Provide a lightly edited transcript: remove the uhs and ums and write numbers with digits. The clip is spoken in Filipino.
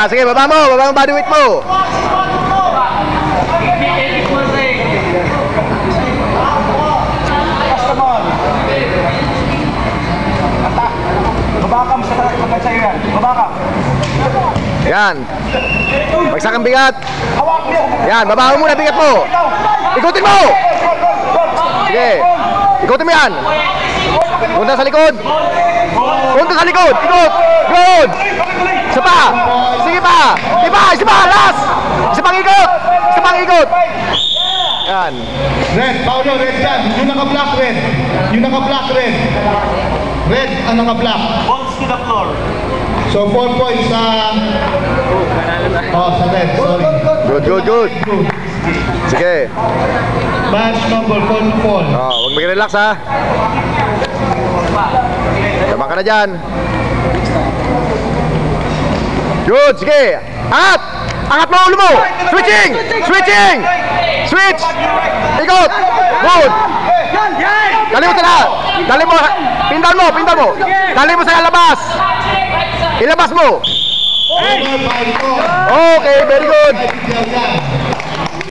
Sige, baba mo body weight mo. Babakam sa sa'yo yan. Babakam. Yan. Bagsak ang bigat. Yan, baba mo muna bigat mo. Ikutin mo. Sige. Ikutin mo yan. Punta sa likod. Punta sa likod. Ikot. Good. Isa pa. Sige pa. Isa pa. Last. Isa pang ikot. Isa pang ikot. Yan. Red, Paolo, red yan. Yung naka-black, red. Yung naka-black, red. Red ang naka-black. Balls to the floor. So 4 points sa... sa red, sorry. Good. Sige. Match number 4 to 4. Huwag mag-relax ha. Tama ka na dyan. Good, sige. Angat! Angat mo ulo mo! Switching! Switch! Ikot! Good! Dali mo sila! Dali mo! Pindal mo! Dali mo sa labas! Ilabas mo! Over by 4. Okay, very good!